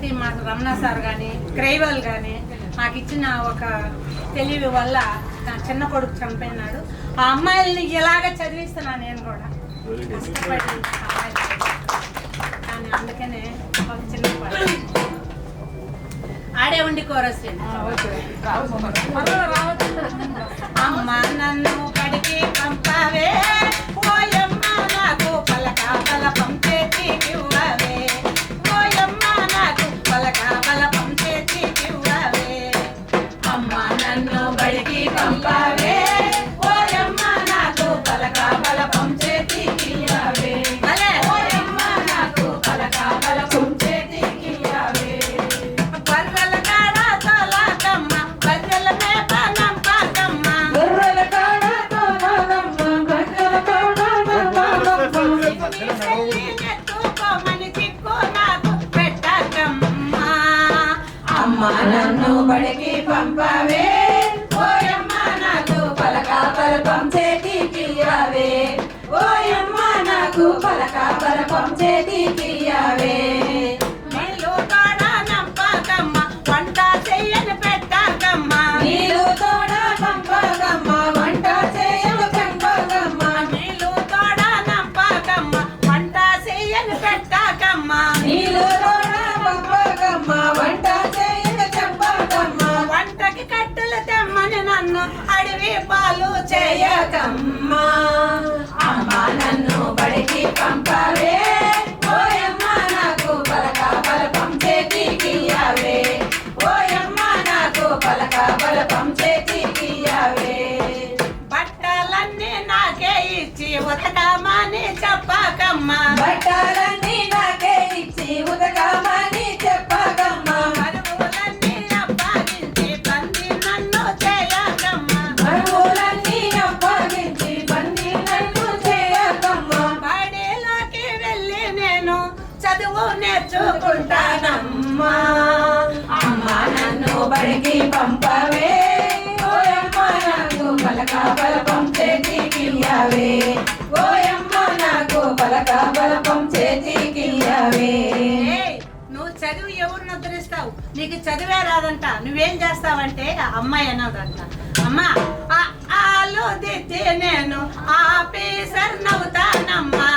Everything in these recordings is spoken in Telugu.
అది మా రమణ సార్ కానీ క్రైవల్ కానీ నాకు ఇచ్చిన ఒక తెలివి వల్ల నా చిన్న కొడుకు చనిపోయినాడు. ఆ అమ్మాయిల్ని ఇలాగ చదివిస్తున్నాను నేను కూడా కష్టపడి కానీ అందుకనే ఒక చిన్న ఆడే ఉండి కోరస్ అమ్మ నన్ను బడికి పంపావే ఓయమ్మ నాకు పలక బలపం చేతికివ్వవే ఓయమ్మ నాకు పలక బలపం చేతికివ్వవే అమ్మ నన్ను బడికి పంపావే ఓయమ్మ నాకు పలక బలపం చేతికివ్వవే ఓయమ్మ నాకు పలక బలపం చేతికివ్వవే బర్రెల కాడ తోలకమ్మ బర్రెల మేత నంపకమ్మ బర్రెల కాడ తోలకమ్మ బర్రెల కాడ నెత్తుకోమని చిక్కు నాకు పెట్టకమ్మ అమ్మ నన్ను బడికి పంపవే ఓయమ్మ నాకు పలక బలపం చేతికియ్యవే ఓయమ్మ నాకు పలక బలపం చేతికియ్యవే నీళ్ళు తోడ నంపకమ్మ వంట చెయ్యని పెట్టకమ్మ నీళ్ళు తోడ నంపకమ్మ వంట చెయ్యని పెంపకమ్మ నీళ్ళు తోడ నంపకమ్మ వంట చెయ్యని పెట్టకమ్మ నీళ్ళు తోడ నంపకమ్మ వంట చెయ్యని చెంపకమ్మ వంటకి కట్టెలు తెమ్మని నన్ను అడవి పాలు చేయకమ్మ అమ్మ నన్ను బడికి పంపవే ఓయమ్మ నాకు పలక బలపం చేతికియ్యవే ఓయమ్మ నాకు పలక బలపం చేతికియ్యవే బట్టలన్నీ నాకే ఇచ్చి ఉతకమని చెప్పకమ్మ బట్టలన్నీ నాకే ఇచ్చి ఉతకమని చెప్పకమ్మ మరువులన్నీ అప్పగించి బంది నన్ను చేయకమ్మ మరువులన్నీ అప్పగించి బంది నన్ను చేయకమ్మ బడిలోకి వెళ్ళి నేను చదువు నేర్చుకుంటానమ్మా అమ్మ నన్ను బడికి పంపవే ఓయమ్మ నాకు పలక బలపం చేతికియ్యవే ఓయమ్మ నాకు పలక బలపం చేతికియ్యవే నువ్వు చదువు ఎవరిని ఉద్ధరిస్తావు నీకు చదివే రాదంట నువ్వేం చేస్తావంటే అమ్మాయి అన్నదంట అమ్మ ఆలు దిద్ది నేను ఆఫీసర్ నవ్వుతానమ్మా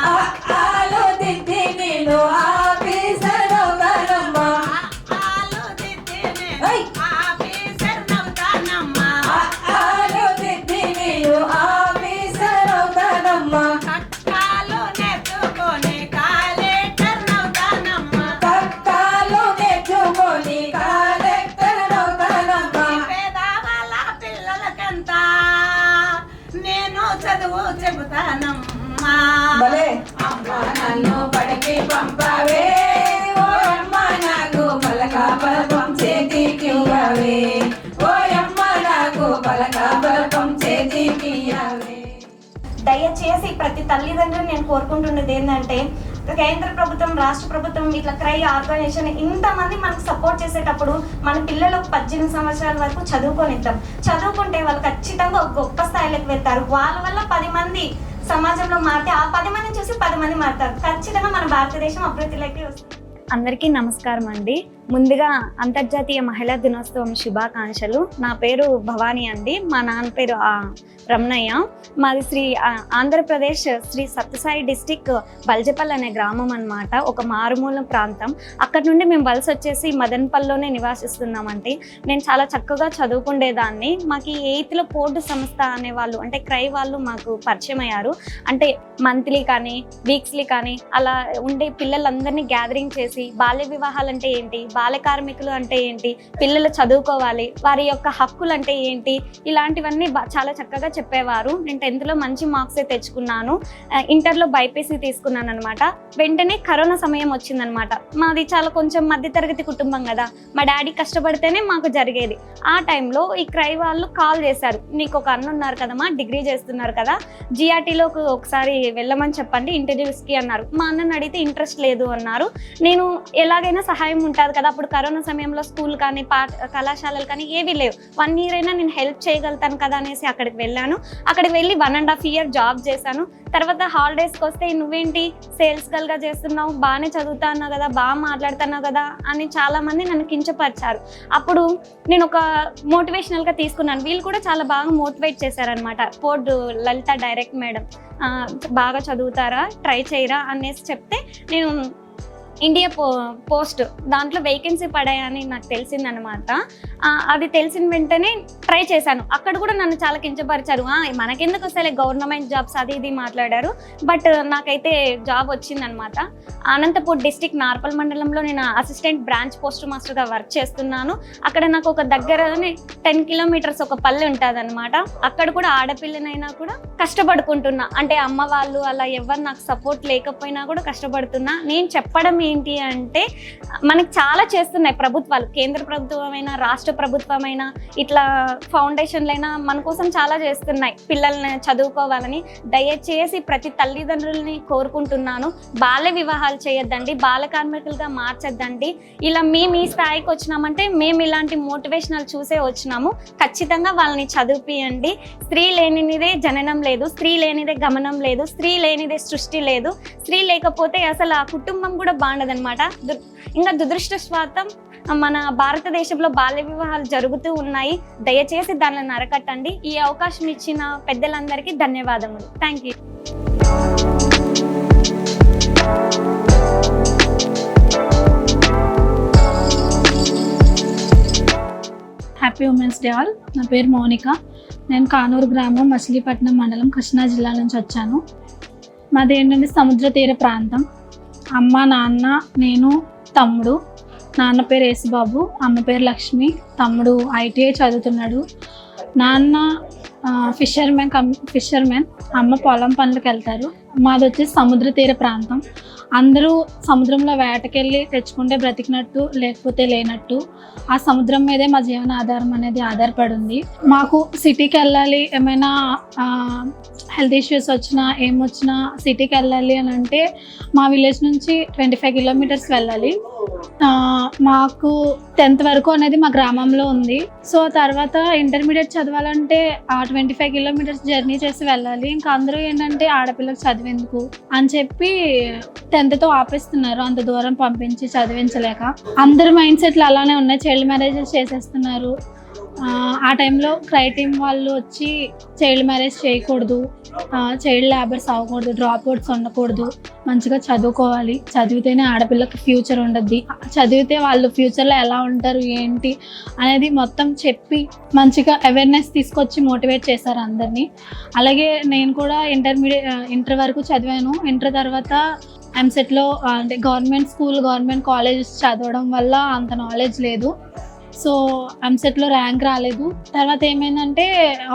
ఆలు దిద్ది నేను ఆఫీసర్ నవ్వుతానమ్మా ఆలు దిద్ది నేను ఆఫీసర్ నవ్వుతానమ్మా ఆలు దిద్ది నేను ఆఫీసర్ నవ్వుతానమ్మా కట్టాలు నేర్చుకొని కలెక్టర్ నవ్వుతానమ్మా కట్టాలు నేర్చుకొని కలెక్టర్ నవ్వుతానమ్మా పేదవాళ్ళ పిల్లలకంతా నేను చదువు చెబుతానమ్మా అమ్మ నన్ను బడికి పంపవే ఓయమ్మ నాకు పలక బలపం చేతికివ్వవే ఓయమ్మ నాకు పలక బలపం చేతికియ్యవే. దయచేసి ప్రతి తల్లిదండ్రులు నేను కోరుకుంటున్నది ఏంటంటే కేంద్ర ప్రభుత్వం రాష్ట్ర ప్రభుత్వం ఇట్లా క్రై ఆర్గనైజేషన్ ఇంతమంది మనకు సపోర్ట్ చేసేటప్పుడు మన పిల్లలకు 18 సంవత్సరాల వరకు చదువుకొనిద్దాం. చదువుకుంటే వాళ్ళు ఖచ్చితంగా ఒక గొప్ప స్థాయిలోకి వెళ్తారు. వాళ్ళ వల్ల 10 మంది సమాజంలో మారితే ఆ 10 మందిని చూసి 10 మంది మారుతారు. ఖచ్చితంగా మన భారతదేశం అభివృద్ధిలోకి వస్తుంది. అందరికీ నమస్కారం అండి. ముందుగా అంతర్జాతీయ మహిళా దినోత్సవం శుభాకాంక్షలు. నా పేరు భవానీ అండి. మా నాన్న పేరు రమణయ్య. మాది ఆంధ్రప్రదేశ్ శ్రీ సత్యసాయి డిస్టిక్ బల్జపల్లి అనే గ్రామం అన్నమాట. ఒక మారుమూల ప్రాంతం. అక్కడ నుండి మేము వలస వచ్చేసి మదనపల్లిలోనే నివాసిస్తున్నామంటే నేను చాలా చక్కగా చదువుకుండేదాన్ని. మాకు 8th పోర్టు సంస్థ అనే వాళ్ళు అంటే క్రై వాళ్ళు మాకు పరిచయం అయ్యారు. అంటే మంత్లీ కానీ వీక్స్లీ కానీ అలా ఉండే పిల్లలందరినీ గ్యాదరింగ్ చేసి బాల్య వివాహాలు అంటే ఏంటి, బాల కార్మికులు అంటే ఏంటి, పిల్లలు చదువుకోవాలి, వారి యొక్క హక్కులు అంటే ఏంటి, ఇలాంటివన్నీ చాలా చక్కగా చెప్పేవారు. నేను 10th మంచి మార్క్సే తెచ్చుకున్నాను. ఇంటర్లో బైపీసీ తీసుకున్నాను అనమాట. వెంటనే కరోనా సమయం వచ్చిందనమాట. మాది చాలా కొంచెం మధ్యతరగతి కుటుంబం కదా, మా డాడీ కష్టపడితేనే మాకు జరిగేది. ఆ టైంలో ఈ క్రై వాళ్ళు కాల్ చేశారు, నీకు ఒక అన్న ఉన్నారు కదమ్మా, డిగ్రీ చేస్తున్నారు కదా, జిఆర్టీలోకి ఒకసారి వెళ్ళమని చెప్పండి ఇంటర్వ్యూస్కి అన్నారు. మా అన్నని అడిగితే ఇంట్రెస్ట్ లేదు అన్నారు. నేను ఎలాగైనా సహాయం ఉంటుంది కదా, అప్పుడు కరోనా సమయంలో స్కూల్ కానీ కళాశాలలు కానీ ఏవి లేవు. 1 year అయినా నేను హెల్ప్ చేయగలుగుతాను కదా అనేసి అక్కడికి వెళ్ళాను. అక్కడికి వెళ్ళి 1.5 year జాబ్ చేశాను. తర్వాత హాలిడేస్కి వస్తే నువ్వేంటి సేల్స్ గర్ల్గా చేస్తున్నావు, బాగానే చదువుతున్నావు కదా, బాగా మాట్లాడుతున్నావు కదా అని చాలామంది నన్ను కించపరిచారు. అప్పుడు నేను ఒక మోటివేషనల్గా తీసుకున్నాను. వీళ్ళు కూడా చాలా బాగా మోటివేట్ చేశారనమాట. పోర్ట్ లలిత డైరెక్ట్ మేడం బాగా చదువుతారా, ట్రై చేయరా అనేసి చెప్తే నేను ఇండియా పోస్ట్ దాంట్లో వేకెన్సీ పడాయని నాకు తెలిసిందనమాట. అది తెలిసిన వెంటనే ట్రై చేశాను. అక్కడ కూడా నన్ను చాలా కించపరిచారు. మనకెందుకు వస్తలే గవర్నమెంట్ జాబ్స్ అది ఇది మాట్లాడారు. బట్ నాకైతే జాబ్ వచ్చిందనమాట. అనంతపూర్ డిస్టిక్ నార్పల్ మండలంలో నేను అసిస్టెంట్ బ్రాంచ్ పోస్ట్ మాస్టర్గా వర్క్ చేస్తున్నాను. అక్కడ నాకు ఒక దగ్గరనే 10 kilometers ఒక పల్లె ఉంటుంది అనమాట. అక్కడ కూడా ఆడపిల్లనైనా కూడా కష్టపడుకుంటున్నా. అంటే అమ్మ వాళ్ళు అలా ఎవరు నాకు సపోర్ట్ లేకపోయినా కూడా కష్టపడుతున్నా. నేను చెప్పడం ఏంటి అంటే మనకి చాలా చేస్తున్నాయి ప్రభుత్వాలు, కేంద్ర ప్రభుత్వమైనా రాష్ట్ర ప్రభుత్వమైనా ఇట్లా ఫౌండేషన్లైనా మన కోసం చాలా చేస్తున్నాయి పిల్లల్ని చదువుకోవాలని. దయచేసి ప్రతి తల్లిదండ్రులని కోరుకుంటున్నాను, బాల్య వివాహాలు చేయొద్దండి, బాల కార్మికులుగా మార్చొద్దండి. ఇలా మేము ఈ స్థాయికి వచ్చినామంటే మేము ఇలాంటి మోటివేషనల్ చూసే వచ్చినాము. ఖచ్చితంగా వాళ్ళని చదివిపియండి. స్త్రీ లేనిదే జననం లేదు, స్త్రీ లేనిదే గమనం లేదు, స్త్రీ లేనిదే సృష్టి లేదు. స్త్రీ లేకపోతే అసలు ఆ కుటుంబం కూడా బాగుండదన్నమాట. ఇంకా దురదృష్టవశాతం మన భారతదేశంలో బాల్య వివాహాలు జరుగుతూ ఉన్నాయి. దయచేసి దానిని అరకట్టండి. ఈ అవకాశం ఇచ్చిన పెద్దలందరికీ ధన్యవాదములు. Thank you. Happy women's day all. నా పేరు మౌనిక. నేను కానూరు గ్రామం, మచిలీపట్నం మండలం, కృష్ణా జిల్లా నుంచి వచ్చాను. మాది ఏంటంటే సముద్ర తీర ప్రాంతం. అమ్మ, నాన్న, నేను, తమ్ముడు. నాన్న పేరు యేసుబాబు, అమ్మ పేరు లక్ష్మి. తమ్ముడు ITI చదువుతున్నాడు. నాన్న ఫిషర్మెన్, అమ్మ పొలం పనులకు వెళ్తారు. మాది వచ్చేసి సముద్ర తీర ప్రాంతం. అందరూ సముద్రంలో వేటకెళ్ళి తెచ్చుకుంటే బ్రతికినట్టు, లేకపోతే లేనట్టు. ఆ సముద్రం మీదే మా జీవన ఆధారం అనేది ఆధారపడి ఉంది. మాకు సిటీకి వెళ్ళాలి, ఏమైనా హెల్త్ ఇష్యూస్ వచ్చినా ఏమొచ్చినా సిటీకి వెళ్ళాలి అని అంటే మా విలేజ్ నుంచి 25 kilometers వెళ్ళాలి. మాకు 10th వరకు అనేది మా గ్రామంలో ఉంది. సో తర్వాత ఇంటర్మీడియట్ చదవాలంటే ఆ 25 kilometers జర్నీ చేసి వెళ్ళాలి. ఇంకా అందరూ ఏంటంటే ఆడపిల్లకి చదివేందుకు అని చెప్పి 10th ఆపేస్తున్నారు. అంత దూరం పంపించి చదివించలేక అందరి మైండ్ సెట్లు అలానే ఉన్నాయి. చైల్డ్ మ్యారేజెస్ చేసేస్తున్నారు. ఆ టైంలో క్రై టీమ్ వాళ్ళు వచ్చి చైల్డ్ మ్యారేజ్ చేయకూడదు, చైల్డ్ లేబర్స్ అవ్వకూడదు, డ్రాప్ అవుట్స్ ఉండకూడదు, మంచిగా చదువుకోవాలి, చదివితేనే ఆడపిల్లకి ఫ్యూచర్ ఉండద్ది, చదివితే వాళ్ళు ఫ్యూచర్లో ఎలా ఉంటారు ఏంటి అనేది మొత్తం చెప్పి మంచిగా అవేర్నెస్ తీసుకొచ్చి మోటివేట్ చేశారు అందరినీ. అలాగే నేను కూడా ఇంటర్ వరకు చదివాను. ఇంటర్ తర్వాత ఎంసెట్లో అంటే గవర్నమెంట్ స్కూల్, గవర్నమెంట్ కాలేజెస్ చదవడం వల్ల అంత నాలెడ్జ్ లేదు. సో ఎంసెట్లో ర్యాంక్ రాలేదు. తర్వాత ఏమైందంటే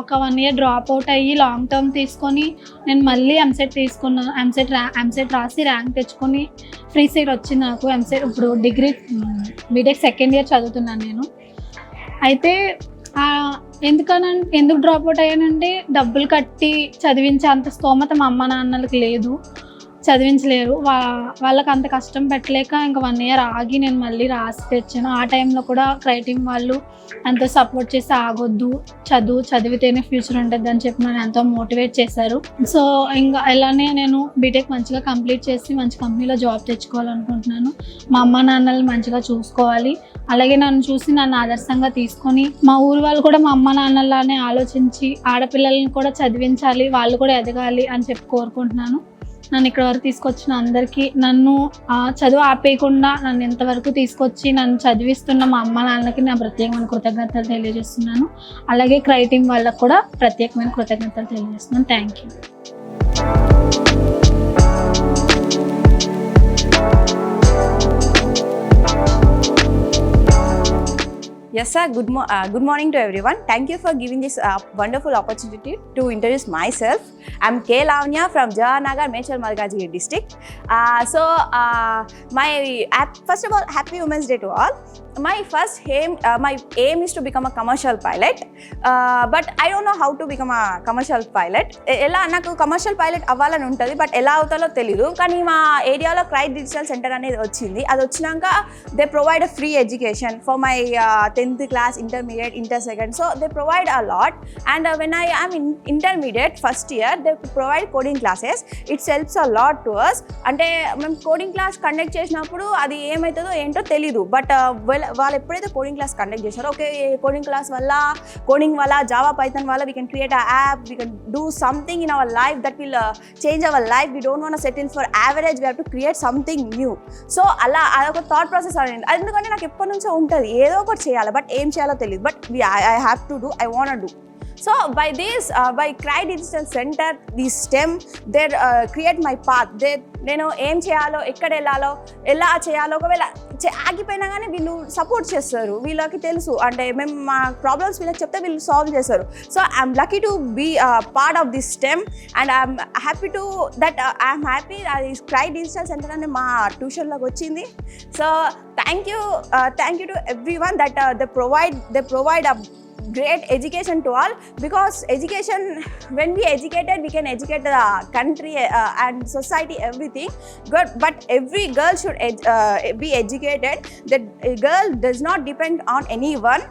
ఒక 1 year డ్రాప్ అవుట్ అయ్యి లాంగ్ టర్మ్ తీసుకొని నేను మళ్ళీ ఎంసెట్ తీసుకున్నాను. ఎంసెట్ రాసి ర్యాంక్ తెచ్చుకొని ఫ్రీ సీట్ వచ్చింది నాకు. ఎంసెట్ ఇప్పుడు డిగ్రీ బీటెక్ 2nd year చదువుతున్నాను నేను. అయితే ఎందుకు డ్రాప్ అవుట్ అయ్యానంటే డబ్బులు కట్టి చదివించే అంత స్తోమత మా అమ్మ నాన్నలకు లేదు, చదివించలేరు. వాళ్ళకి అంత కష్టం పెట్టలేక ఇంకా 1 year ఆగి నేను మళ్ళీ రాసి తెచ్చాను. ఆ టైంలో కూడా క్రై టీమ్ వాళ్ళు ఎంతో సపోర్ట్ చేసి ఆగొద్దు, చదివితేనే ఫ్యూచర్ ఉంటుంది అని చెప్పి నన్ను ఎంతో మోటివేట్ చేశారు. సో ఇంకా ఇలానే నేను బీటెక్ మంచిగా కంప్లీట్ చేసి మంచి కంపెనీలో జాబ్ తెచ్చుకోవాలనుకుంటున్నాను. మా అమ్మ నాన్నలు మంచిగా చూసుకోవాలి. అలాగే నన్ను చూసి నన్ను ఆదర్శంగా తీసుకొని మా ఊరు వాళ్ళు కూడా మా అమ్మ నాన్నలానే ఆలోచించి ఆడపిల్లల్ని కూడా చదివించాలి, వాళ్ళు కూడా ఎదగాలి అని చెప్పి కోరుకుంటున్నాను. నన్ను ఇక్కడ వరకు తీసుకొచ్చిన అందరికీ, నన్ను చదువు ఆపేయకుండా నన్ను ఇంతవరకు తీసుకొచ్చి నన్ను చదివిస్తున్న మా అమ్మ నాన్నకి నా ప్రత్యేకమైన కృతజ్ఞతలు తెలియజేస్తున్నాను. అలాగే క్రై టీమ్ వాళ్ళకు కూడా ప్రత్యేకమైన కృతజ్ఞతలు తెలియజేస్తున్నాను. Thank you. Yes, sir. Good morning to everyone. Thank you for giving this wonderful opportunity to introduce myself. I'm K. Lavanya from Jawahanagar, Mechal Malkajgiri district. First of all, happy Women's Day to all. My aim is to become a commercial pilot, but I don't know how to become a commercial pilot. ఎలా నాకు కమర్షియల్ పైలట్ అవ్వాలని ఉంటుంది, బట్ ఎలా అవుతాలో తెలీదు. కానీ మా ఏరియాలో క్రై డిజిటల్ సెంటర్ అనేది వచ్చింది. అది వచ్చినాక they provide a free education for my 10th class, intermediate, inter second. So they provide a lot, and when I am in intermediate first year, they provide coding classes. It helps a lot to us. అంటే మేము కోడింగ్ క్లాస్ కండక్ట్ చేసినప్పుడు అది ఏమవుతుందో ఏంటో తెలీదు, బట్ వాళ్ళు ఎప్పుడైతే కోడింగ్ క్లాస్ కండక్ట్ చేశారో, ఓకే కోడింగ్ క్లాస్ వల్ల, కోడింగ్ వల్ల, జావా పైథాన్ వల్ల we can create an app, we can do something in our life that will change our life. We don't want to settle for average, we have to create something new. So అలా అదొక థాట్ ప్రాసెస్ అనేది. ఎందుకంటే నాకు ఎప్పటి నుంచో ఉంటుంది ఏదో ఒకటి చేయాలి, బట్ ఏం చేయాలో తెలియదు, but I have to do, I want to do. So by this, by Cry Digital Center, the STEM, they create my path. నేను ఏం చేయాలో, ఎక్కడ వెళ్ళాలో, ఎలా చేయాలో, ఒకవేళ ఆగిపోయినా కానీ వీళ్ళు సపోర్ట్ చేస్తారు. వీళ్ళకి తెలుసు, అంటే మేము మా ప్రాబ్లమ్స్ వీళ్ళకి చెప్తే వీళ్ళు సాల్వ్ చేస్తారు. So I'm lucky to be part of this STEM, and I'm happy to that I'm happy అది క్రై డిజిటల్ సెంటర్ అని మా ట్యూషన్లోకి వచ్చింది. So thank you to everyone that they provide a great education to all, because education, when we educated, we can educate the country and society, everything good, but every girl should be educated. That a girl does not depend on anyone.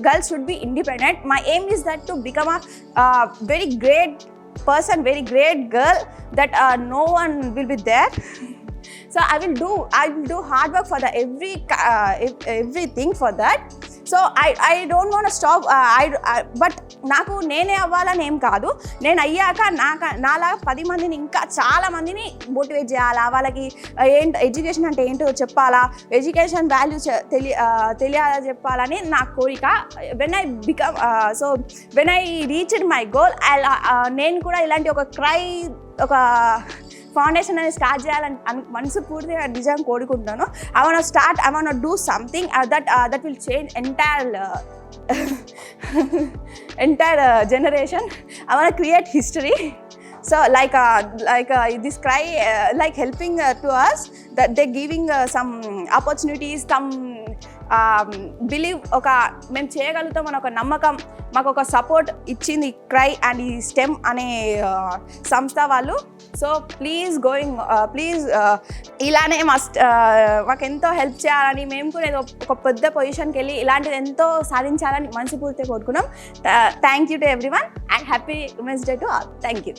Girls should be independent. My aim is that to become a very great person, very great girl, that no one will be there. So I will do hard work for the everything for that. So I don't want stop, but నాకు నేనే అవ్వాలని ఏం కాదు. నేను అయ్యాక నాలాగా 10 మందిని, ఇంకా చాలా మందిని మోటివేట్ చేయాలా, వాళ్ళకి ఎడ్యుకేషన్ అంటే ఏంటో చెప్పాలా, ఎడ్యుకేషన్ వాల్యూ తెలియాలా చెప్పాలని నా కోరిక. When I reached my goal, నేను కూడా ఇలాంటి ఒక ఫౌండేషన్ అనేది స్టార్ట్ చేయాలని మనసు పూర్తిగా నిజంగా కోరుకుంటాను. I want do something that will change entire generation. I want to create history. So like this Cry like helping to us, that they're giving some opportunities, some believe, ఒక మేము చేయగలుగుతాం అని ఒక నమ్మకం, మాకు ఒక సపోర్ట్ ఇచ్చింది క్రై అండ్ ఈ స్టెమ్ అనే సంస్థ వాళ్ళు. సో ప్లీజ్ ఇలానే మాకు ఎంతో హెల్ప్ చేయాలని, మేము కూడా ఏదో ఒక పెద్ద పొజిషన్కి వెళ్ళి ఇలాంటిది ఎంతో సాధించాలని మనస్ఫూర్తిగా కోరుకున్నాం. Thank you to everyone and happy women's day to all. Thank you.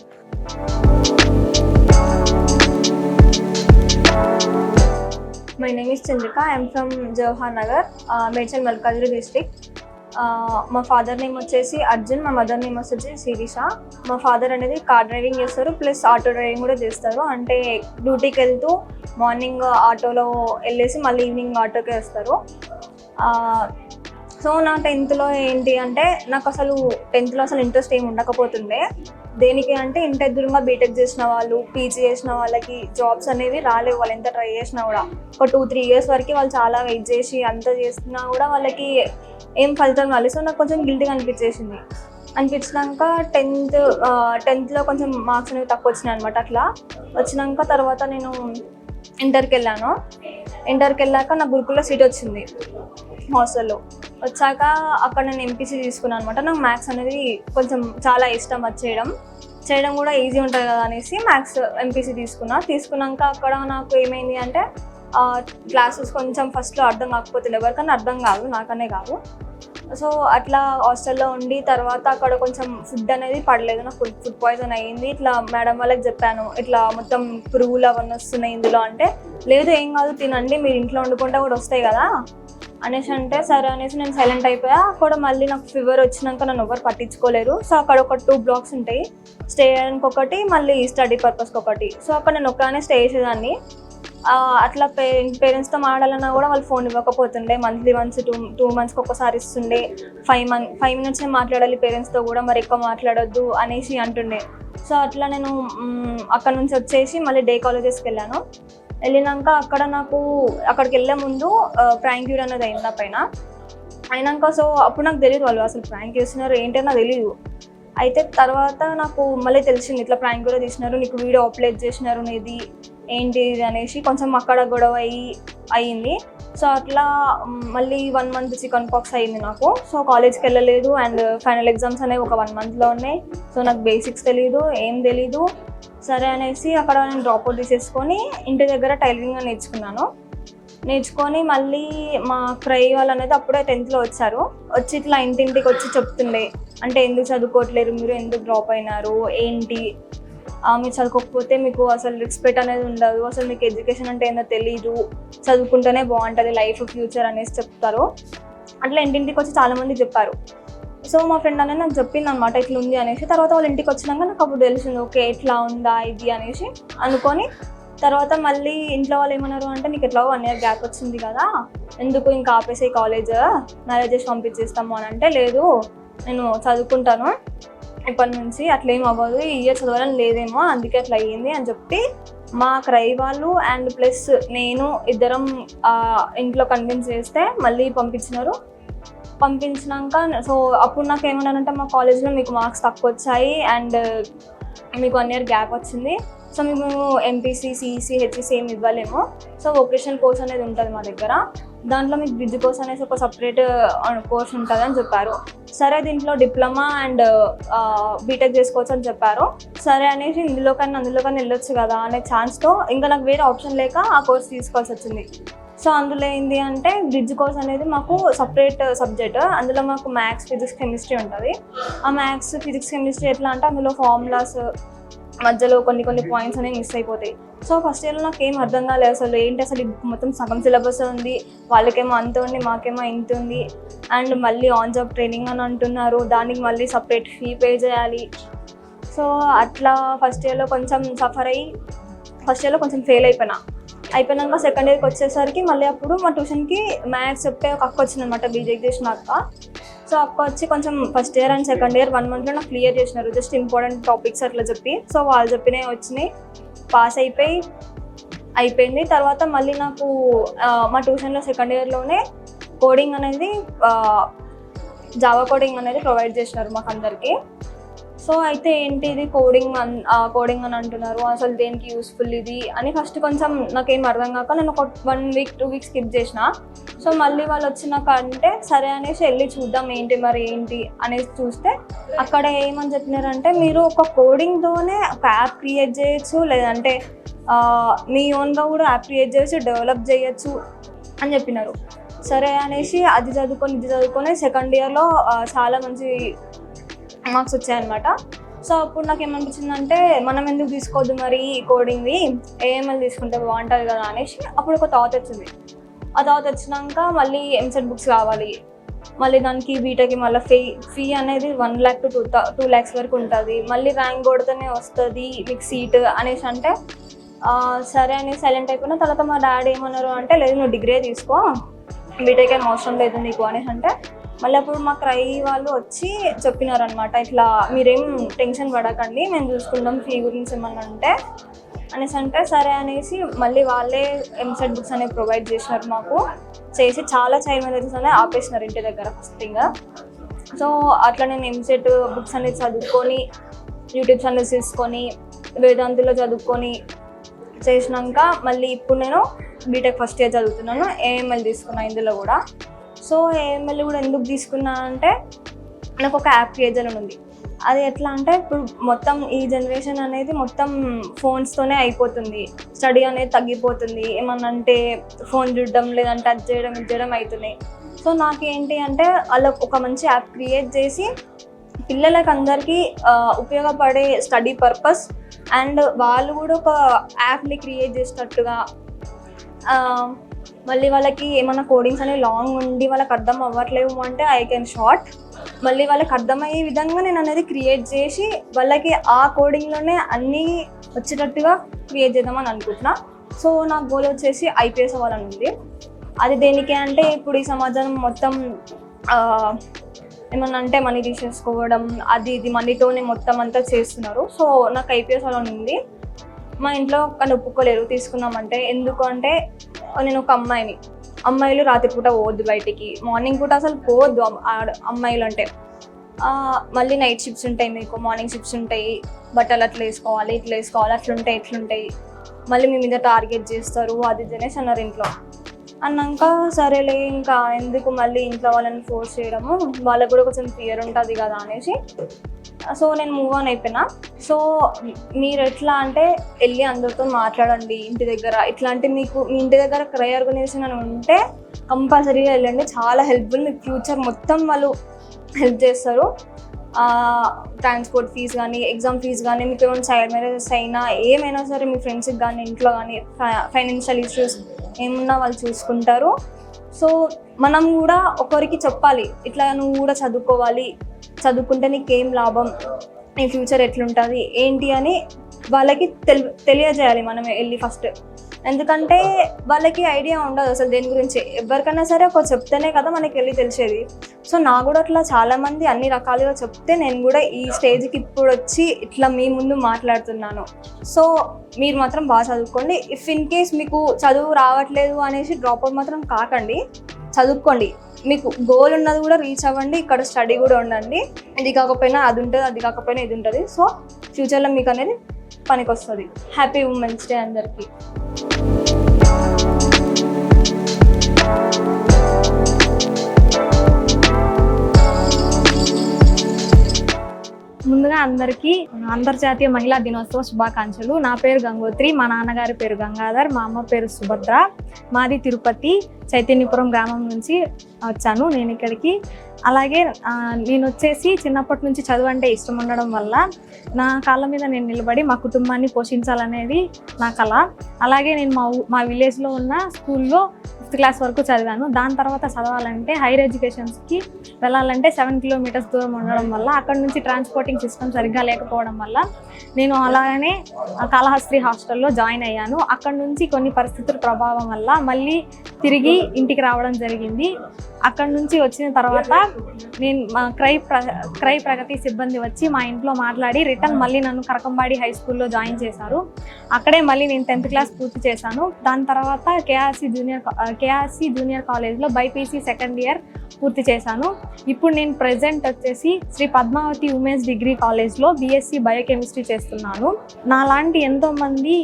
My name is Chandrika. I am from Jawahanagar, Mechal Malkajgiri district. మా ఫాదర్ నేమ్ వచ్చేసి అర్జున్, మా మదర్ నేమ్ వచ్చేసి శిరీష. మా ఫాదర్ అనేది కార్ డ్రైవింగ్ చేస్తారు, ప్లస్ ఆటో డ్రైవింగ్ కూడా చేస్తారు. అంటే డ్యూటీకి వెళ్తూ మార్నింగ్ ఆటోలో వెళ్ళేసి మళ్ళీ ఈవినింగ్ ఆటోకే వస్తారు. సో నా 10th ఏంటి అంటే, నాకు అసలు 10th అసలు ఇంట్రెస్ట్ ఏమి ఉండకపోతుండే. దేనికి అంటే ఇంటి ఎదురుగా బీటెక్ చేసిన వాళ్ళు, పీజీ చేసిన వాళ్ళకి జాబ్స్ అనేవి రాలేవు. వాళ్ళు ఎంత ట్రై చేసినా కూడా ఒక 2-3 years వరకు వాళ్ళు చాలా వెయిట్ చేసి అంత చేసినా కూడా వాళ్ళకి ఏం ఫలితం రాలేదు. సో నాకు కొంచెం గిల్టీగా అనిపించినాక 10th కొంచెం మార్క్స్ అనేవి తక్కువ వచ్చినాయి అనమాట. అట్లా వచ్చినాక తర్వాత నేను ఇంటర్కి వెళ్ళాక నాకు గురుకుల్లో సీట్ వచ్చింది హాస్టల్లో. వచ్చాక అక్కడ నేను ఎంపీసీ తీసుకున్నాను అనమాట. నాకు మ్యాథ్స్ అనేది కొంచెం చాలా ఇష్టం, అది చేయడం కూడా ఈజీ ఉంటుంది కదా అనేసి మ్యాథ్స్ ఎంపీసీ తీసుకున్నాక అక్కడ నాకు ఏమైంది అంటే, క్లాసెస్ కొంచెం ఫస్ట్లో అర్థం కాకపోతుంది, ఎవరికన్నా అర్థం కాదు, నాకనే కాదు. సో అట్లా హాస్టల్లో ఉండి తర్వాత అక్కడ కొంచెం ఫుడ్ అనేది పడలేదు, నాకు ఫుడ్ పాయిజన్ అయ్యింది. ఇట్లా మేడం వాళ్ళకి చెప్పాను, ఇట్లా మొత్తం పురుగులు అవన్నీ వస్తున్నాయి ఇందులో అంటే, లేదు ఏం కాదు తినండి, మీరు ఇంట్లో వండుకుంటే కూడా వస్తాయి కదా అనేసి అంటే, సరే అనేసి నేను సైలెంట్ అయిపోయా. అక్కడ మళ్ళీ నాకు ఫీవర్ వచ్చినాక నన్ను ఎవరు పట్టించుకోలేరు. సో అక్కడ ఒక 2 blocks ఉంటాయి, స్టే చేయడానికి ఒకటి, మళ్ళీ స్టడీ పర్పస్కి ఒకటి. సో అక్కడ నేను ఒక్కనే స్టే చేసేదాన్ని. అట్లా పేరెంట్స్తో మాట్లాడాలన్నా కూడా వాళ్ళు ఫోన్ ఇవ్వకపోతుండే. మంత్లీ వన్స్ 2 monthsకి ఒకసారి ఇస్తుండే. 5 minutes మాట్లాడాలి పేరెంట్స్తో కూడా, మరి ఎక్కువ మాట్లాడొద్దు అనేసి అంటుండే. సో అట్లా నేను అక్కడ నుంచి వచ్చేసి మళ్ళీ డే కాలేజెస్కి వెళ్ళినాక అక్కడికి వెళ్ళే ముందు ప్రాంక్ వీడియో అనేది అయింది నా పైన. అయినాక సో అప్పుడు నాకు తెలియదు వాళ్ళు అసలు ప్రాంక్ చేస్తున్నారు ఏంటో నాకు తెలియదు. అయితే తర్వాత నాకు మళ్ళీ తెలిసింది ఇట్లా ప్రాంక్ కూడా తీసినారు, నీకు వీడియో అప్లోడ్ చేసినారు, నీది ఏంటి ఇది అనేసి కొంచెం అక్కడ గొడవ అయ్యింది. సో అట్లా మళ్ళీ 1 month చికెన్ పాక్స్ అయింది నాకు. సో కాలేజ్కి వెళ్ళలేదు అండ్ ఫైనల్ ఎగ్జామ్స్ అనేవి ఒక 1 monthలో ఉన్నాయి. సో నాకు బేసిక్స్ తెలీదు, ఏం తెలీదు. సరే అనేసి అక్కడ నేను డ్రాప్ అవుట్ తీసేసుకొని ఇంటి దగ్గర టైలరింగ్ నేర్చుకొని మళ్ళీ మా క్రై వాళ్ళు అనేది అప్పుడే 10th వచ్చారు. వచ్చి ఇట్లా ఇంటింటికి వచ్చి చెప్తుండే, అంటే ఎందుకు చదువుకోవట్లేరు మీరు, ఎందుకు డ్రాప్ అయినారు, ఏంటి మీరు చదువుకోకపోతే మీకు అసలు రెస్పెక్ట్ అనేది ఉండదు, అసలు మీకు ఎడ్యుకేషన్ అంటే ఏందో తెలీదు, చదువుకుంటేనే బాగుంటుంది లైఫ్ ఫ్యూచర్ అనేసి చెప్తారు. అట్లా ఇంటింటికి వచ్చి చాలామంది చెప్పారు. సో మా ఫ్రెండ్ అనేది నాకు చెప్పింది అనమాట ఇట్లా ఉంది అనేసి. తర్వాత వాళ్ళ ఇంటికి వచ్చినాక నాకు అప్పుడు తెలిసింది, ఓకే ఇట్లా ఉందా ఇది అనేసి అనుకొని. తర్వాత మళ్ళీ ఇంట్లో వాళ్ళు ఏమన్నారు అంటే, నీకు ఎట్లా 1 year గ్యాప్ వచ్చింది కదా, ఎందుకు ఇంకా ఆపేసే కాలేజ్, మ్యారేజ్ చేసి పంపించేస్తాము అని అంటే, లేదు నేను చదువుకుంటాను ఇప్పటి నుంచి, అట్లా ఏం అవ్వదు, ఈ ఇయర్ చదవాలని లేదేమో అందుకే అట్లా అయ్యింది అని చెప్పి మా క్రై వాళ్ళు అండ్ ప్లస్ నేను ఇద్దరం ఇంట్లో కన్విన్స్ చేస్తే మళ్ళీ పంపించినాక సో అప్పుడు నాకు ఏమన్నానంటే, మా కాలేజ్లో మీకు మార్క్స్ తక్కువ వచ్చాయి అండ్ మీకు 1 year గ్యాప్ వచ్చింది, సో మేము ఎంపీసీ, సిఈసీ, హెచ్ఈసీ ఏమి ఇవ్వలేము, సో వొకేషనల్ కోర్స్ అనేది ఉంటుంది మా దగ్గర, దాంట్లో మీకు బ్రిడ్జ్ కోర్స్ అనేసి ఒక సపరేట్ కోర్స్ ఉంటుంది అని చెప్పారు. సరే దీంట్లో డిప్లొమా అండ్ బీటెక్ చేసుకోవచ్చు అని చెప్పారు. సరే అనేసి అందులో కన్నా వెళ్ళొచ్చు కదా అనే ఛాన్స్తో ఇంకా నాకు వేరే ఆప్షన్ లేక ఆ కోర్స్ తీసుకోవాల్సి వచ్చింది. సో అందులో ఏంటి అంటే, బ్రిడ్జ్ కోర్స్ అనేది మాకు సపరేట్ సబ్జెక్ట్, అందులో మాకు మ్యాథ్స్, ఫిజిక్స్, కెమిస్ట్రీ ఉంటుంది. ఆ మ్యాథ్స్, ఫిజిక్స్, కెమిస్ట్రీ ఎట్లా అంటే అందులో ఫార్ములాస్ మధ్యలో కొన్ని పాయింట్స్ అనేవి మిస్ అయిపోతాయి. సో ఫస్ట్ ఇయర్లో నాకు ఏం అర్థం కాలేదు, అసలు ఏంటి అసలు మొత్తం సగం సిలబస్ ఉంది, వాళ్ళకేమో అంత ఉంది, మాకేమో ఇంత ఉంది, అండ్ మళ్ళీ ఆన్ జాబ్ ట్రైనింగ్ అని అంటున్నారు, దానికి మళ్ళీ సపరేట్ ఫీ పే చేయాలి. సో అట్లా ఫస్ట్ ఇయర్లో కొంచెం సఫర్ అయ్యి ఫస్ట్ ఇయర్లో కొంచెం ఫెయిల్ అయిపోయినాక సెకండ్ ఇయర్కి వచ్చేసరికి మళ్ళీ అప్పుడు మా ట్యూషన్కి మ్యాథ్స్ చెప్పే ఒక అక్క వచ్చింది అనమాట, బీజేక్ చేసిన అక్క. సో అక్క వచ్చి కొంచెం first year and second year 1 monthలో నాకు క్లియర్ చేసినారు, జస్ట్ ఇంపార్టెంట్ టాపిక్స్ అట్లా చెప్పి. సో వాళ్ళు చెప్పినవి వచ్చినాయి, పాస్ అయిపోయింది. తర్వాత మళ్ళీ నాకు మా ట్యూషన్లో సెకండ్ ఇయర్లోనే కోడింగ్ అనేది జావా కోడింగ్ అనేది ప్రొవైడ్ చేసినారు మాకు అందరికీ. సో అయితే ఏంటి ఇది కోడింగ్ అని అంటున్నారు, అసలు దేనికి యూస్ఫుల్ ఇది అని ఫస్ట్ కొంచెం నాకేం అర్థం కాక నేను ఒక 1 week 2 weeks స్కిప్ చేసిన. సో మళ్ళీ వాళ్ళు వచ్చినాక అంటే సరే అనేసి వెళ్ళి చూద్దాం ఏంటి అనేసి చూస్తే అక్కడ ఏమని చెప్పినారంటే, మీరు ఒక కోడింగ్తోనే ఒక యాప్ క్రియేట్ చేయొచ్చు, లేదంటే మీ ఓన్గా కూడా యాప్ క్రియేట్ చేసి డెవలప్ చేయొచ్చు అని చెప్పినారు. సరే అనేసి ఇది చదువుకొని సెకండ్ ఇయర్లో చాలా మంచి మార్క్స్ వచ్చాయన్నమాట. సో అప్పుడు నాకు ఏమనిపించిందంటే, మనం ఎందుకు తీసుకోవద్దు మరి కోడింగ్వి, ఏఎంఎల్ తీసుకుంటే బాగుంటుంది కదా అనేసి అప్పుడు ఒక థాట్ వచ్చింది. ఆ థాట్ వచ్చినాక మళ్ళీ ఎంసెట్ బుక్స్ కావాలి, మళ్ళీ దానికి బీటెక్కి మళ్ళీ ఫీ అనేది 1 lakh to 2 lakhs వరకు ఉంటుంది, మళ్ళీ ర్యాంక్ కొడితేనే వస్తుంది మీకు సీట్ అనేసి అంటే సరే అని సైలెంట్ అయిపోయినా. తర్వాత మా డాడీ ఏమన్నారు అంటే, లేదు నువ్వు డిగ్రీ తీసుకో, బీటెక్ ఏం అవసరం లేదు నీకు అనేసి అంటే, మళ్ళీ అప్పుడు మా క్రై వాళ్ళు వచ్చి చెప్పినారు అనమాట, ఇట్లా మీరేం టెన్షన్ పడకండి, మేము చూసుకుంటాం ఫీ గురించి ఏమన్నా అంటే అనేసి అంటే, సరే అనేసి మళ్ళీ వాళ్ళే ఎంసెట్ బుక్స్ అనేవి ప్రొవైడ్ చేసినారు మాకు. చేసి చాలా చైల్డ్ మ్యారేజెస్ అనేవి ఆపేసినారు ఇంటి దగ్గర ఫస్ట్ థింగ్. సో అట్లా నేను ఎంసెట్ బుక్స్ అనేది చదువుకొని, యూట్యూబ్ ఛానల్స్ తీసుకొని, వేదాంతిలో చదువుకొని చేసినాక మళ్ళీ ఇప్పుడు నేను బీటెక్ ఫస్ట్ ఇయర్ చదువుతున్నాను, ఏఎంఎల్ తీసుకున్నాను ఇందులో కూడా. సో ఏఎంఎల్ కూడా ఎందుకు తీసుకున్నా అంటే, నాకు ఒక యాప్ క్రియేట్ చేయాలని ఉంది. అది ఎట్లా అంటే, ఇప్పుడు మొత్తం ఈ జనరేషన్ అనేది మొత్తం ఫోన్స్తోనే అయిపోతుంది, స్టడీ అనేది తగ్గిపోతుంది, ఏమన్నా అంటే ఫోన్ చూడడం, లేదంటే అది చేయడం అవుతున్నాయి. సో నాకేంటి అంటే, అలా ఒక మంచి యాప్ క్రియేట్ చేసి పిల్లలకి అందరికీ ఉపయోగపడే స్టడీ పర్పస్ అండ్ వాళ్ళు కూడా ఒక యాప్ని క్రియేట్ చేసేటట్టుగా, మళ్ళీ వాళ్ళకి ఏమైనా కోడింగ్స్ అనేవి లాంగ్ ఉండి వాళ్ళకి అర్థం అవ్వట్లేవు అంటే ఐ కెన్ షార్ట్, మళ్ళీ వాళ్ళకి అర్థమయ్యే విధంగా నేను అనేది క్రియేట్ చేసి వాళ్ళకి ఆ కోడింగ్లోనే అన్నీ వచ్చేటట్టుగా క్రియేట్ చేద్దామని అనుకుంటున్నా. సో నా గోల్ వచ్చేసి ఐపీఎస్ అవ్వాలని ఉంది. అది దేనికి అంటే, ఇప్పుడు ఈ సమాజం మొత్తం ఏమన్నా అంటే మనీ తీసేసుకోవడం, అది ఇది మనీతోనే మొత్తం అంతా చేస్తున్నారు. సో నాకు ఐపీఎస్ అవ్వాలని ఉంది. మా ఇంట్లో కానీ ఒప్పుకోలేరు తీసుకున్నామంటే, ఎందుకు అంటే నేను ఒక అమ్మాయిలు రాత్రిపూట పోవద్దు బయటికి, మార్నింగ్ పూట అసలు పోవద్దు అమ్మాయిలు అంటే, మళ్ళీ నైట్ షిఫ్ట్స్ ఉంటాయి, మీకు మార్నింగ్ షిఫ్ట్స్ ఉంటాయి, బట్టలు అట్లా వేసుకోవాలి, ఇట్లా వేసుకోవాలి, అట్లుంటాయి ఇట్లుంటాయి, మళ్ళీ మీ మీద టార్గెట్ చేస్తారు, అది అనేసి అన్నారు ఇంట్లో. అన్నాక సరేలే ఇంకా ఎందుకు మళ్ళీ ఇంట్లో వాళ్ళని ఫోర్స్ చేయడము, వాళ్ళకు కూడా కొంచెం ఫియర్ ఉంటుంది కదా అనేసి సో నేను మూవ్ ఆన్ అయిపోయినా. సో మీరు ఎట్లా అంటే వెళ్ళి అందరితో మాట్లాడండి ఇంటి దగ్గర, ఇట్లాంటి మీకు మీ ఇంటి దగ్గర క్రై ఆర్గనైజేషన్ అని ఉంటే కంపల్సరీగా వెళ్ళండి, చాలా హెల్ప్ఫుల్, మీ ఫ్యూచర్ మొత్తం వాళ్ళు హెల్ప్ చేస్తారు. ట్రాన్స్పోర్ట్ ఫీజు కానీ, ఎగ్జామ్ ఫీజు కానీ, మీకు ఏమైనా చైల్డ్ మ్యారేజెస్ అయినా ఏమైనా సరే మీ ఫ్రెండ్స్కి కానీ ఇంట్లో కానీ ఫైనాన్షియల్ ఇష్యూస్ ఏమున్నా వాళ్ళు చూసుకుంటారు. సో మనం కూడా ఒకరికి చెప్పాలి, ఇట్లా నువ్వు కూడా చదువుకోవాలి, చదువుకుంటే నీకేం లాభం, నీ ఫ్యూచర్ ఎట్లుంటుంది ఏంటి అని వాళ్ళకి తెలియజేయాలి మనం వెళ్ళి ఫస్ట్. ఎందుకంటే వాళ్ళకి ఐడియా ఉండదు అసలు దేని గురించి, ఎవరికైనా సరే ఒక చెప్తేనే కదా మనకి వెళ్ళి తెలిసేది. సో నా కూడా అట్లా చాలామంది అన్ని రకాలుగా చెప్తే నేను కూడా ఈ స్టేజ్కి ఇప్పుడు వచ్చి ఇట్లా మీ ముందు మాట్లాడుతున్నాను. సో మీరు మాత్రం బాగా చదువుకోండి. ఇఫ్ ఇన్ కేస్ మీకు చదువు రావట్లేదు అనేసి డ్రాప్ అవుట్ మాత్రం కాకండి, చదువుకోండి. మీకు గోల్ ఉన్నది కూడా రీచ్ అవ్వండి, ఇక్కడ స్టడీ కూడా ఉండండి. ఇది కాకపోయినా అది ఉంటుంది, అది కాకపోయినా ఇది ఉంటుంది. సో ఫ్యూచర్లో మీకు అనేది పనికి వస్తుంది. హ్యాపీ ఉమెన్స్ డే అందరికీ. ముందుగా అందరికీ అంతర్జాతీయ మహిళా దినోత్సవ శుభాకాంక్షలు. నా పేరు గంగోత్రి, మా నాన్నగారి పేరు గంగాధర్, మా అమ్మ పేరు సుభద్ర. మాది తిరుపతి చైతన్యపురం గ్రామం నుంచి వచ్చాను నేను ఇక్కడికి. అలాగే నేను వచ్చేసి చిన్నప్పటి నుంచి చదువు అంటే ఇష్టం ఉండడం వల్ల నా కాళ్ళ మీద నేను నిలబడి మా కుటుంబాన్ని పోషించాలనేది నా కళ. అలాగే నేను మా విలేజ్లో ఉన్న స్కూల్లో 5th క్లాస్ వరకు చదివాను. దాని తర్వాత చదవాలంటే హైయర్ ఎడ్యుకేషన్స్కి వెళ్ళాలంటే 7 కిలోమీటర్స్ దూరం ఉండడం వల్ల, అక్కడ నుంచి ట్రాన్స్పోర్టింగ్ సిస్టమ్ సరిగ్గా లేకపోవడం వల్ల నేను అలాగనే కాళహస్త్రి హాస్టల్లో జాయిన్ అయ్యాను. అక్కడ నుంచి కొన్ని పరిస్థితుల ప్రభావం వల్ల మళ్ళీ తిరిగి ఇంటికి రావడం జరిగింది. అక్కడ నుంచి వచ్చిన తర్వాత నేను మా క్రై ప్రగతి సిబ్బంది వచ్చి మా ఇంట్లో మాట్లాడి రిటర్న్ మళ్ళీ నన్ను కరకంబాడి హై స్కూల్లో జాయిన్ చేశారు. అక్కడే మళ్ళీ నేను 10th క్లాస్ పూర్తి చేశాను. దాని తర్వాత కేఆర్సి జూనియర్ కాలేజ్లో బైపీసీ 2nd ఇయర్ పూర్తి చేశాను. ఇప్పుడు నేను ప్రెజెంట్ వచ్చేసి శ్రీ పద్మావతి ఉమెన్స్ డిగ్రీ కాలేజ్లో బీఎస్సీ బయోకెమిస్ట్రీ చేస్తున్నాను. నాలాంటి ఎంతోమంది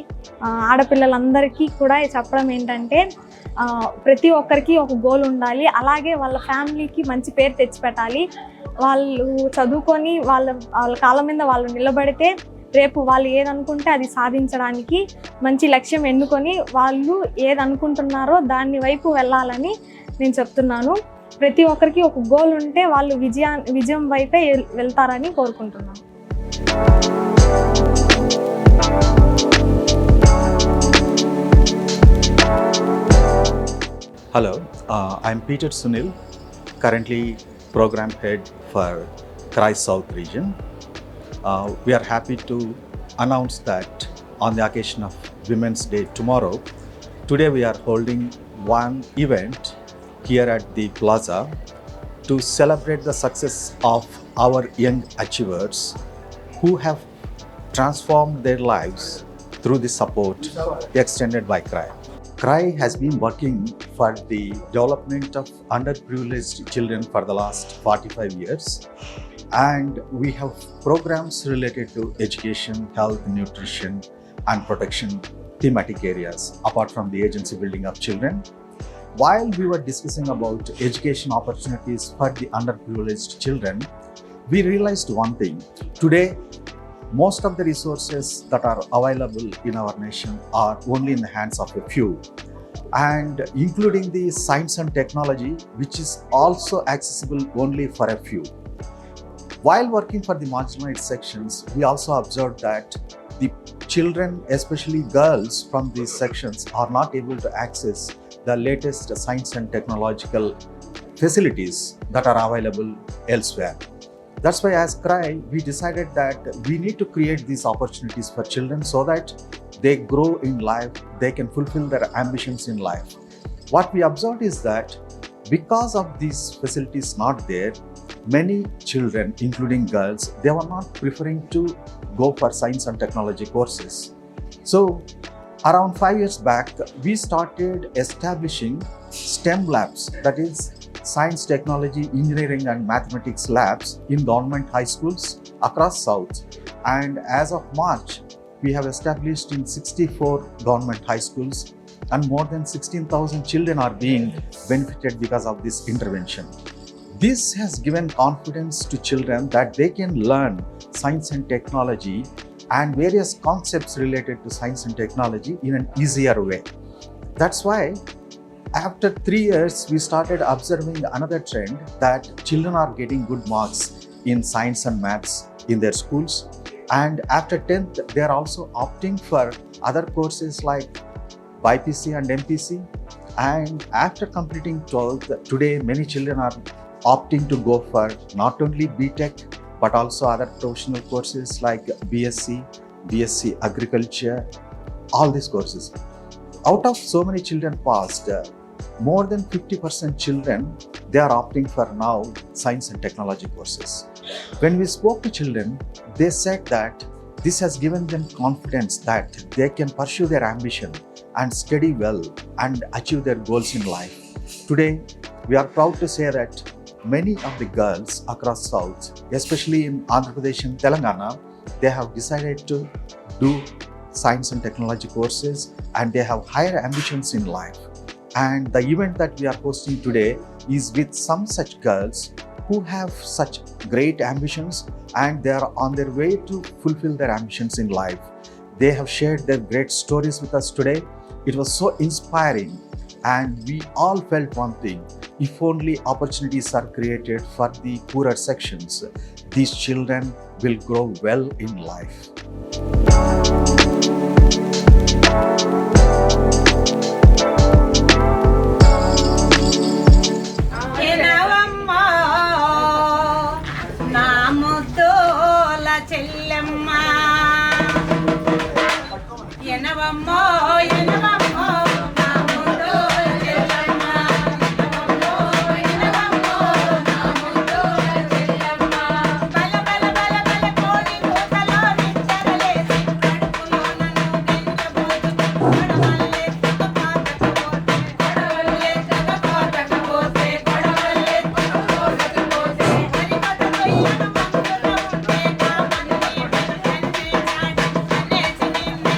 ఆడపిల్లలందరికీ కూడా చెప్పడం ఏంటంటే ప్రతి ఒక్కరికి ఒక గోల్ ఉండాలి, అలాగే వాళ్ళ ఫ్యామిలీకి మంచి పేరు తెచ్చిపెట్టాలి. వాళ్ళు చదువుకొని వాళ్ళ కాళ్ళ మీద వాళ్ళు నిలబడితే రేపు వాళ్ళు ఏదనుకుంటే అది సాధించడానికి మంచి లక్ష్యం ఎన్నుకొని వాళ్ళు ఏదనుకుంటున్నారో దాని వైపు వెళ్ళాలని నేను చెప్తున్నాను. ప్రతి ఒక్కరికి ఒక గోల్ ఉంటే వాళ్ళు విజయం వైపే వెళ్తారని కోరుకుంటున్నాను. Hello, I'm Peter Sunil, currently Program Head for CRY South region. We are happy to announce that on the occasion of Women's Day tomorrow, today we are holding one event here at the Plaza to celebrate the success of our young achievers who have transformed their lives through the support extended by CRY. CRY has been working for the development of underprivileged children for the last 45 years, and we have programs related to education, health, nutrition and protection thematic areas apart from the agency building of children. While we were discussing about education opportunities for the underprivileged children, we realized one thing. Today, most of the resources that are available in our nation are only in the hands of a few, and including the science and technology, which is also accessible only for a few. While working for the marginalized sections, we also observed that the children, especially girls from these sections, are not able to access the latest science and technological facilities that are available elsewhere. That's why as CRY, we decided that we need to create these opportunities for children so that they grow in life, they can fulfill their ambitions in life. What we observed is that because of these facilities not there, many children, including girls, they were not preferring to go for science and technology courses. So around 5 years back, we started establishing STEM labs, that is science, technology, engineering and mathematics labs in government high schools across South. And as of March, we have established in 64 government high schools, and more than 16,000 children are being benefited because of this intervention. This has given confidence to children that they can learn science and technology and various concepts related to science and technology in an easier way. That's why after 3 years, we started observing another trend that children are getting good marks in science and maths in their schools. And after 10th, they are also opting for other courses like BPC and MPC. And after completing 12th, today many children are opting to go for not only BTech, but also other professional courses like BSc, BSc Agriculture, all these courses. Out of so many children passed, more than 50% children, they are opting for now science and technology courses. When we spoke to children, they said that this has given them confidence that they can pursue their ambition and study well and achieve their goals in life. Today, we are proud to say that many of the girls across South, especially in Andhra Pradesh and Telangana, they have decided to do science and technology courses and they have higher ambitions in life. And the event that we are hosting today is with some such girls who have such great ambitions and they are on their way to fulfill their ambitions in life. They have shared their great stories with us today. It was so inspiring and we all felt one thing: if only opportunities are created for the poorer sections, these children will grow well in life. ఎనవమ్మో నా ముద్దోల చెల్లెమ్మ, ఎనవమ్మో ఎనవమ్మో నా ముద్దోల చెల్లెమ్మ, ఎనవమ్మో నా ముద్దోల చెల్లెమ్మ. బల బల బల బల కోడి కూతలో నిచ్చరలేసి కడుపులో నన్ను గెంటబోతు కొడవల్లే పాతకపోతే, కొడవల్లే పాతకపోతే, కొడవల్లే పాతకపోతే, హరిపద కొయ్యను మందులో ఉంటే కామన్ని కన్నేసి నిన్నే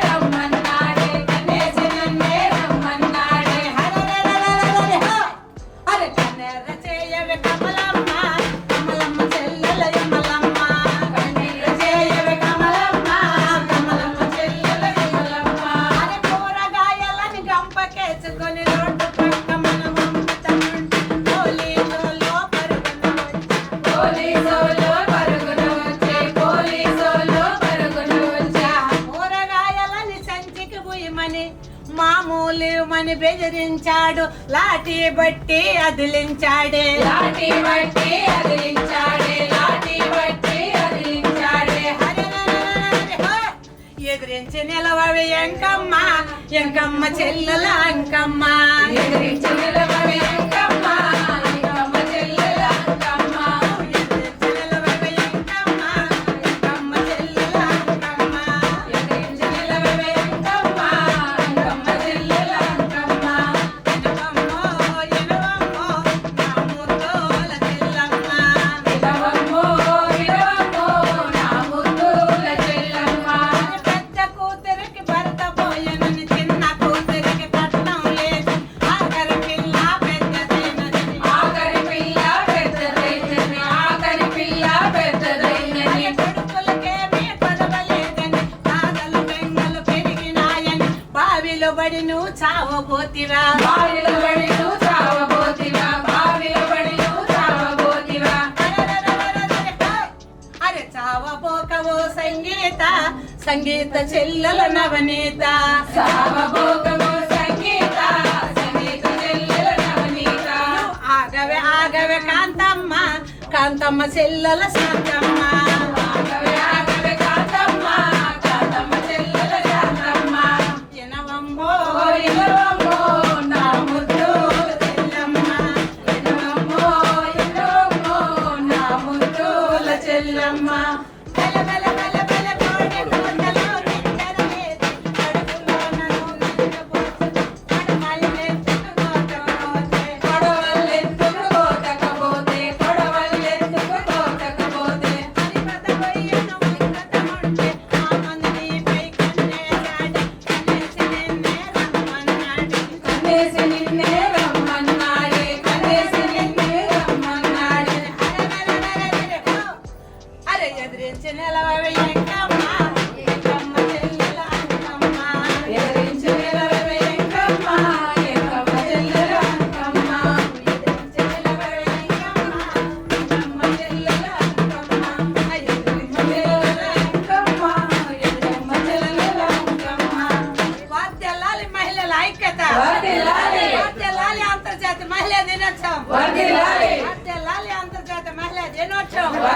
రమ్మన్నాడే, కన్నేసి నిన్నే రమ్మన్నాడే, హరరరరరరరహ. అరే కన్నెర్ర చేయవే కమలమ్మ, కమలమ్మ చెల్లెల యమలమ్మ, కన్నెర్ర చేయవే కమలమ్మ, కమలమ్మ చెల్లెల యమలమ్మ. అరే కూరగాయలని గంపకేసుకొని రోడ్డు పక్క మనం అమ్ముతామంటే పోలీసోలో పరుగున వచ్చే, పోలీసోలో పరుగున వచ్చే, పోలీసోలో పరుగున వచ్చే. కూరగాయలని సంచికి బుయ్యమని మామూలుమని బెదిరించాడు, లాఠీ బట్టి అదిలించాడే, లాఠీ బట్టి అదిలించాడే, లాఠీ బట్టి అదిలించాడే, హరిరరరరరహ. ఎదిరించి నిలవవి ఎంకమ్మ, ఎంకమ్మ చెల్లెల అంకమ్మ, ఎదిరించి నిలవవి ఎంకమ్మ, ఎంకమ్మ చెల్లెల అంకమ్మ, ఎదిరించి నిలవవి ఎంకమ్మ, ఎంకమ్మ చెల్లెల అంకమ్మ, ఎదిరించి నిలవవి ఎంకమ్మ, ఎంకమ్మ చెల్లెల అంకమ్మ. ఎనవమ్మో ఎనవమ్మో నా ముద్దోల చెల్లమ్మ, ఎనవమ్మో ఎనవమ్మో నా ముద్దోల చెల్లమ్మ. పెద్ద కూతురికి భర్త పోయెనని చిన్న కూతురికి కట్నం లేదు, ఆఖరి పిల్ల పెద్దదైనది, ఆఖరి పిల్ల పెద్దదైనది, ఆఖరి పిల్ల పెద్దదైనది. కొడుకులకేమీ పదవలేదని బాధలు బెంగలు పెరిగినాయని బావిలో పడి నువ్వు చావబోతివా, బావిలో పడి నువ్వు చావబోతివా, బావిలో పడి నువ్వు చావబోతివా. అరే చావబోకవో సంగీత, సంగీత చెల్లెల నవనీత, చావబోకవో సంగీత, సంగీత చెల్లెల నవనీత. ఆగవే ఆగవే కాంతమ్మ, కాంతమ్మ చెల్లెల శాంతమ్మ, ఆగవే ఆగవే కాంతమ్మ, కాంతమ్మ చెల్లెల శాంతమ్మ. ఎనవమ్మో ఎనవమ్మో నా ముద్దోల చెల్లమ్మ, ఎనవమ్మో ఎనవమ్మో నా ముద్దోల చెల్లమ్మ. బల బల బల బల కోడి కూతలో నిచ్చరలేసి కడుపులో నన్ను గెంటబోతు, కొడవల్లే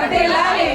వర్ధిల్లాలి